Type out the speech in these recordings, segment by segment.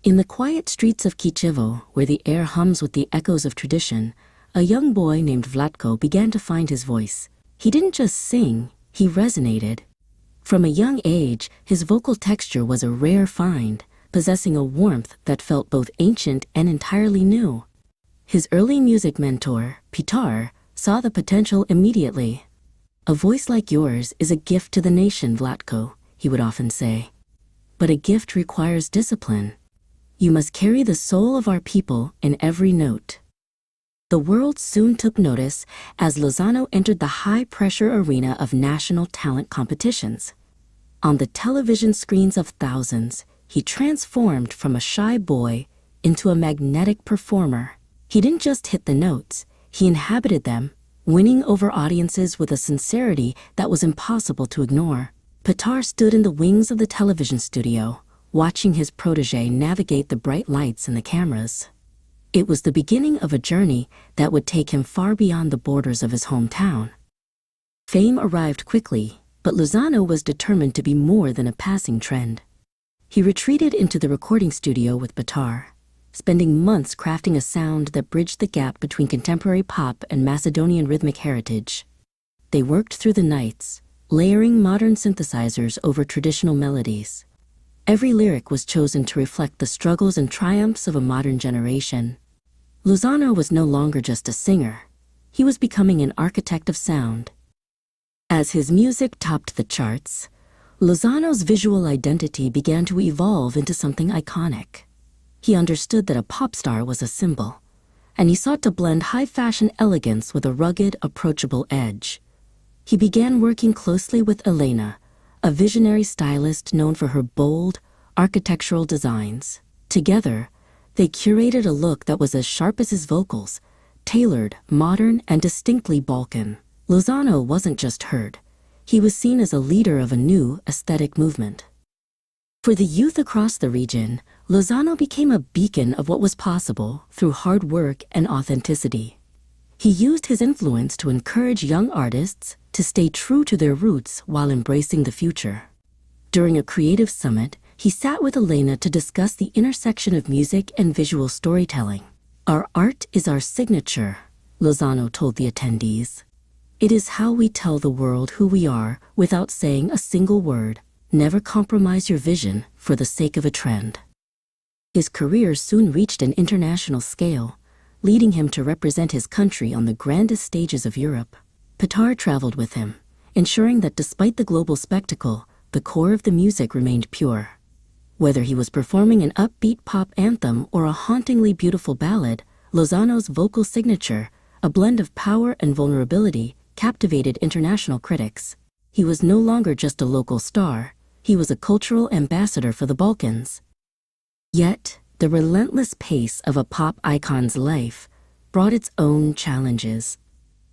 In the quiet streets of Kichevo, where the air hums with the echoes of tradition, a young boy named Vlatko began to find his voice. He didn't just sing, he resonated. From a young age, his vocal texture was a rare find, possessing a warmth that felt both ancient and entirely new. His early music mentor, Pitar, saw the potential immediately. "A voice like yours is a gift to the nation, Vlatko," he would often say. "But a gift requires discipline. You must carry the soul of our people in every note." The world soon took notice as Lozano entered the high-pressure arena of national talent competitions. On the television screens of thousands, he transformed from a shy boy into a magnetic performer. He didn't just hit the notes, he inhabited them, winning over audiences with a sincerity that was impossible to ignore. Pitar stood in the wings of the television studio, watching his protege navigate the bright lights and the cameras. It was the beginning of a journey that would take him far beyond the borders of his hometown. Fame arrived quickly, but Lozano was determined to be more than a passing trend. He retreated into the recording studio with Pitar, spending months crafting a sound that bridged the gap between contemporary pop and Macedonian rhythmic heritage. They worked through the nights, layering modern synthesizers over traditional melodies. Every lyric was chosen to reflect the struggles and triumphs of a modern generation. Lozano was no longer just a singer. He was becoming an architect of sound. As his music topped the charts, Lozano's visual identity began to evolve into something iconic. He understood that a pop star was a symbol, and he sought to blend high-fashion elegance with a rugged, approachable edge. He began working closely with Elena, a visionary stylist known for her bold, architectural designs. Together, they curated a look that was as sharp as his vocals, tailored, modern, and distinctly Balkan. Lozano wasn't just heard. He was seen as a leader of a new aesthetic movement. For the youth across the region, Lozano became a beacon of what was possible through hard work and authenticity. He used his influence to encourage young artists to stay true to their roots while embracing the future. During a creative summit, he sat with Elena to discuss the intersection of music and visual storytelling. "Our art is our signature," Lozano told the attendees. "It is how we tell the world who we are without saying a single word. Never compromise your vision for the sake of a trend." His career soon reached an international scale, leading him to represent his country on the grandest stages of Europe. Pitar traveled with him, ensuring that despite the global spectacle, the core of the music remained pure. Whether he was performing an upbeat pop anthem or a hauntingly beautiful ballad, Lozano's vocal signature, a blend of power and vulnerability, captivated international critics. He was no longer just a local star, he was a cultural ambassador for the Balkans. Yet, the relentless pace of a pop icon's life brought its own challenges.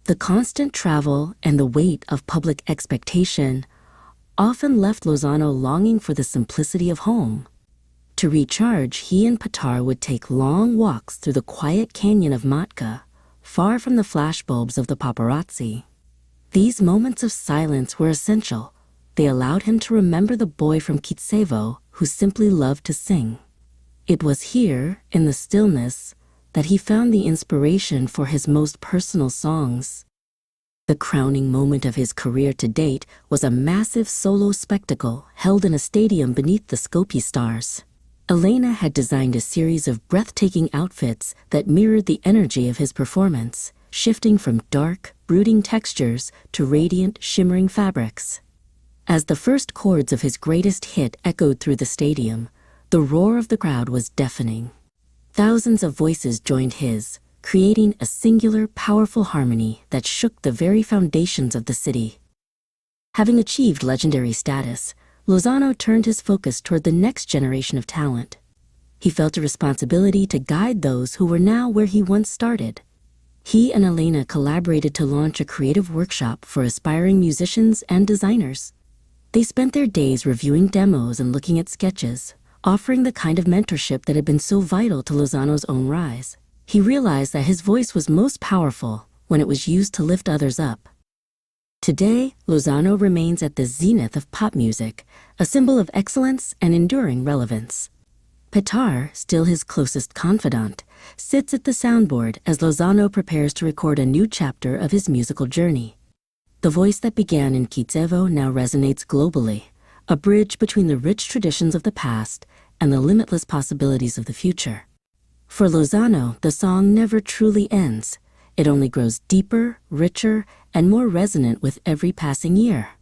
The constant travel and the weight of public expectation often left Lozano longing for the simplicity of home. To recharge, he and Pitar would take long walks through the quiet canyon of Matka, far from the flashbulbs of the paparazzi. These moments of silence were essential. They allowed him to remember the boy from Kitsevo who simply loved to sing. It was here, in the stillness, that he found the inspiration for his most personal songs. The crowning moment of his career to date was a massive solo spectacle held in a stadium beneath the Skopje stars. Elena had designed a series of breathtaking outfits that mirrored the energy of his performance, shifting from dark, brooding textures to radiant, shimmering fabrics. As the first chords of his greatest hit echoed through the stadium, the roar of the crowd was deafening. Thousands of voices joined his, creating a singular, powerful harmony that shook the very foundations of the city. Having achieved legendary status, Lozano turned his focus toward the next generation of talent. He felt a responsibility to guide those who were now where he once started. He and Elena collaborated to launch a creative workshop for aspiring musicians and designers. They spent their days reviewing demos and looking at sketches, offering the kind of mentorship that had been so vital to Lozano's own rise. He realized that his voice was most powerful when it was used to lift others up. Today, Lozano remains at the zenith of pop music, a symbol of excellence and enduring relevance. Petar, still his closest confidant, sits at the soundboard as Lozano prepares to record a new chapter of his musical journey. The voice that began in Kitsevo now resonates globally, a bridge between the rich traditions of the past and the limitless possibilities of the future. For Lozano, the song never truly ends. It only grows deeper, richer, and more resonant with every passing year.